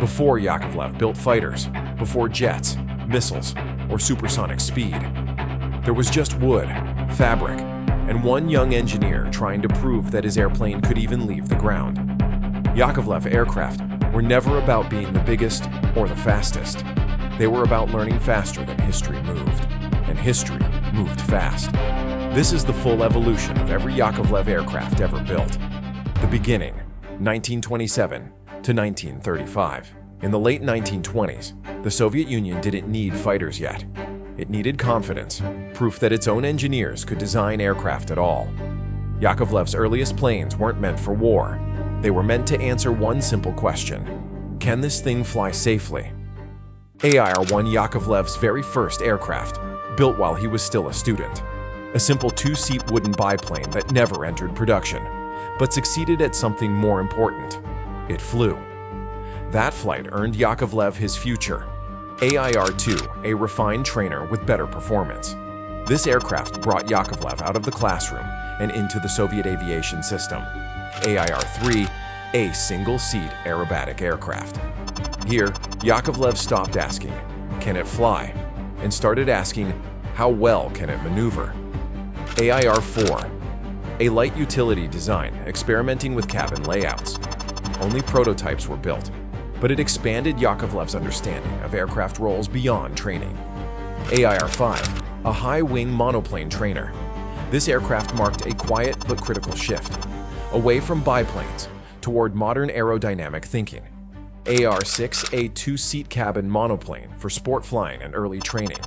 before Yakovlev built fighters, before jets, missiles, or supersonic speed. There was just wood, fabric, and one young engineer trying to prove that his airplane could even leave the ground. Yakovlev aircraft were never about being the biggest or the fastest. They were about learning faster than history moved, and history moved fast. This is the full evolution of every Yakovlev aircraft ever built. The beginning, 1927 to 1935. In the late 1920s, the Soviet Union didn't need fighters yet. It needed confidence, proof that its own engineers could design aircraft at all. Yakovlev's earliest planes weren't meant for war. They were meant to answer one simple question: can this thing fly safely? AIR-1, Yakovlev's very first aircraft, built while he was still a student. A simple two-seat wooden biplane that never entered production, but succeeded at something more important. It flew. That flight earned Yakovlev his future. AIR-2, a refined trainer with better performance. This aircraft brought Yakovlev out of the classroom and into the Soviet aviation system. AIR-3, a single-seat aerobatic aircraft. Here, Yakovlev stopped asking, "Can it fly?" and started asking, "How well can it maneuver?" AIR-4, a light utility design experimenting with cabin layouts. Only prototypes were built, but it expanded Yakovlev's understanding of aircraft roles beyond training. AIR-5, a high-wing monoplane trainer. This aircraft marked a quiet but critical shift, away from biplanes toward modern aerodynamic thinking. AIR-6, a two-seat cabin monoplane for sport flying and early training.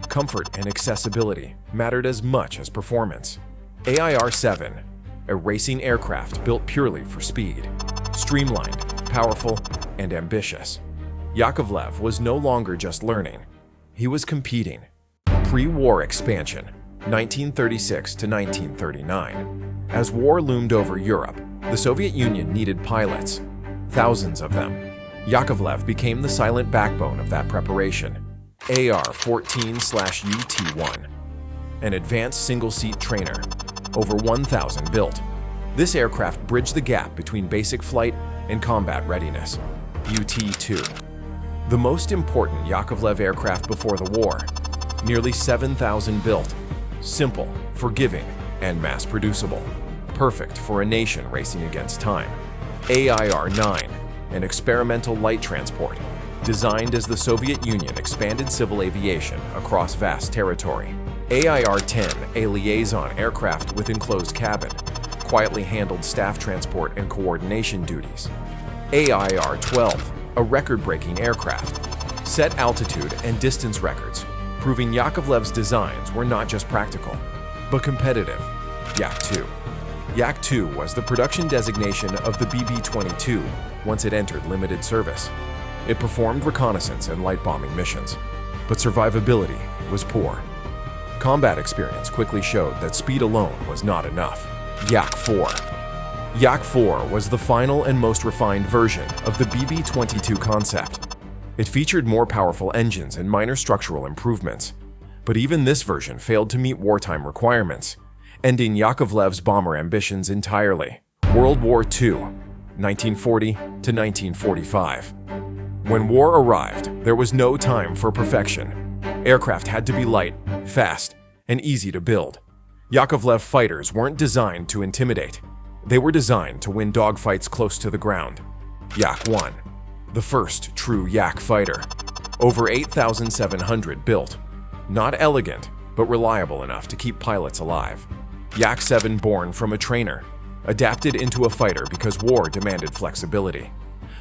Comfort and accessibility mattered as much as performance. AIR-7, a racing aircraft built purely for speed. Streamlined, powerful, and ambitious. Yakovlev was no longer just learning. He was competing. Pre-war expansion, 1936 to 1939. As war loomed over Europe, the Soviet Union needed pilots. Thousands of them. Yakovlev became the silent backbone of that preparation. AR-14/UT-1, an advanced single-seat trainer, over 1,000 built. This aircraft bridged the gap between basic flight and combat readiness. UT-2, the most important Yakovlev aircraft before the war, nearly 7,000 built, simple, forgiving, and mass-producible, perfect for a nation racing against time. AIR-9, an experimental light transport, designed as the Soviet Union expanded civil aviation across vast territory. AIR-10, a liaison aircraft with enclosed cabin, quietly handled staff transport and coordination duties. AIR-12, a record-breaking aircraft, set altitude and distance records, proving Yakovlev's designs were not just practical, but competitive. Yak-2. Yak-2 was the production designation of the BB-22 once it entered limited service. It performed reconnaissance and light bombing missions, but survivability was poor. Combat experience quickly showed that speed alone was not enough. Yak-4. Yak-4 was the final and most refined version of the BB-22 concept. It featured more powerful engines and minor structural improvements, but even this version failed to meet wartime requirements, ending Yakovlev's bomber ambitions entirely. World War II, 1940 to 1945. When war arrived, there was no time for perfection. Aircraft had to be light, fast, and easy to build. Yakovlev fighters weren't designed to intimidate. They were designed to win dogfights close to the ground. Yak-1, the first true Yak fighter. Over 8,700 built. Not elegant, but reliable enough to keep pilots alive. Yak-7, born from a trainer, adapted into a fighter because war demanded flexibility.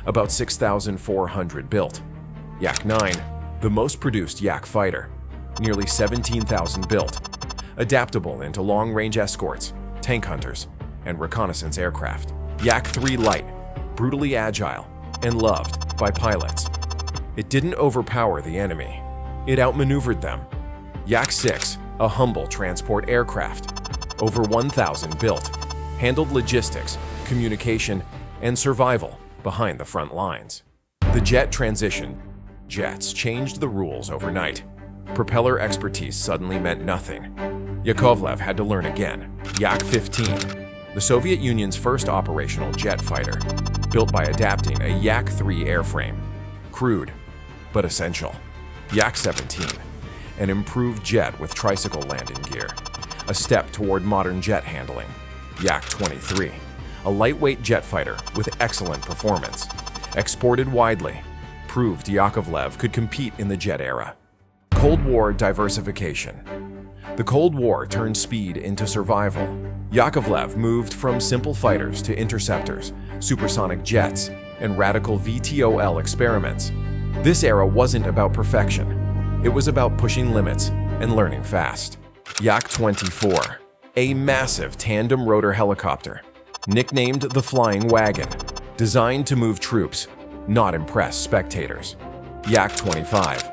About 6,400 built. Yak-9, the most produced Yak fighter, nearly 17,000 built, adaptable into long-range escorts, tank hunters, and reconnaissance aircraft. Yak-3 light, brutally agile, and loved by pilots. It didn't overpower the enemy. It outmaneuvered them. Yak-6, a humble transport aircraft, over 1,000 built, handled logistics, communication, and survival behind the front lines. The jet transition. Jets changed the rules overnight. Propeller expertise suddenly meant nothing. Yakovlev had to learn again. Yak-15, the Soviet Union's first operational jet fighter, built by adapting a Yak-3 airframe. crude, but essential. Yak-17, an improved jet with tricycle landing gear, a step toward modern jet handling. Yak-23, a lightweight jet fighter with excellent performance, exported widely, proved Yakovlev could compete in the jet era. Cold War diversification. The Cold War turned speed into survival. Yakovlev moved from simple fighters to interceptors, supersonic jets, and radical VTOL experiments. This era wasn't about perfection. It was about pushing limits and learning fast. Yak-24, a massive tandem rotor helicopter, nicknamed the Flying Wagon, designed to move troops, not impress spectators. Yak-25.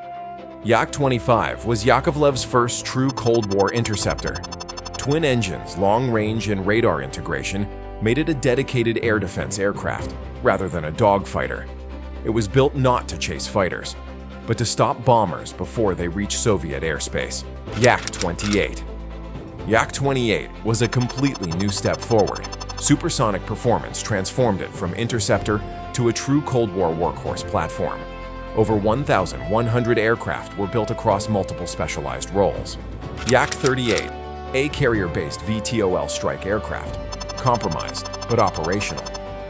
Yak-25 was Yakovlev's first true Cold War interceptor. Twin engines, long range, and radar integration made it a dedicated air defense aircraft, rather than a dogfighter. It was built not to chase fighters, but to stop bombers before they reached Soviet airspace. Yak-28. Yak-28 was a completely new step forward. Supersonic performance transformed it from interceptor to a true Cold War workhorse platform. Over 1,100 aircraft were built across multiple specialized roles. Yak-38, a carrier-based VTOL strike aircraft, compromised but operational,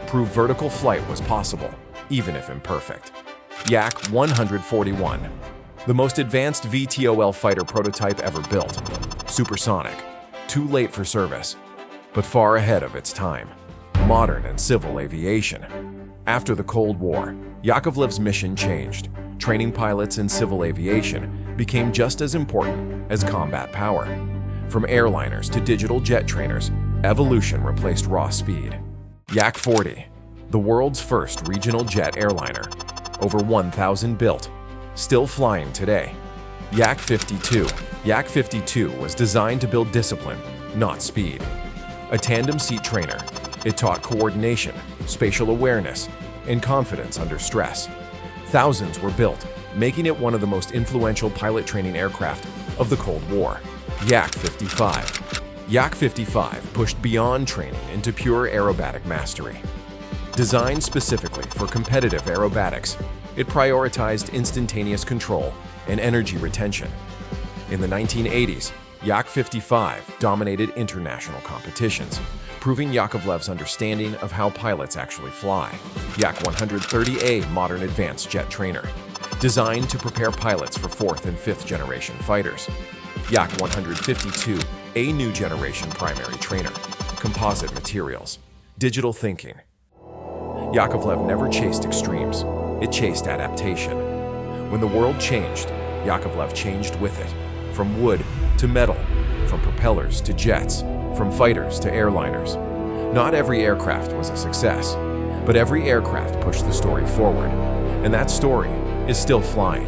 proved vertical flight was possible, even if imperfect. Yak-141, the most advanced VTOL fighter prototype ever built, supersonic, too late for service, but far ahead of its time. Modern and civil aviation. After the Cold War, Yakovlev's mission changed. Training pilots in civil aviation became just as important as combat power. From airliners to digital jet trainers, evolution replaced raw speed. Yak-40, the world's first regional jet airliner, over 1,000 built, still flying today. Yak-52. Yak-52 was designed to build discipline, not speed. A tandem seat trainer, it taught coordination, spatial awareness, and confidence under stress. Thousands were built, making it one of the most influential pilot training aircraft of the Cold War. Yak-55. Yak-55 pushed beyond training into pure aerobatic mastery. Designed specifically for competitive aerobatics, it prioritized instantaneous control and energy retention. In the 1980s, Yak-55 dominated international competitions, proving Yakovlev's understanding of how pilots actually fly. Yak-130A modern advanced jet trainer, designed to prepare pilots for 4th and 5th generation fighters. Yak-152, a new generation primary trainer, composite materials, digital thinking. Yakovlev never chased extremes, it chased adaptation. When the world changed, Yakovlev changed with it, from wood to metal, from propellers to jets, from fighters to airliners. Not every aircraft was a success, but every aircraft pushed the story forward, and that story is still flying.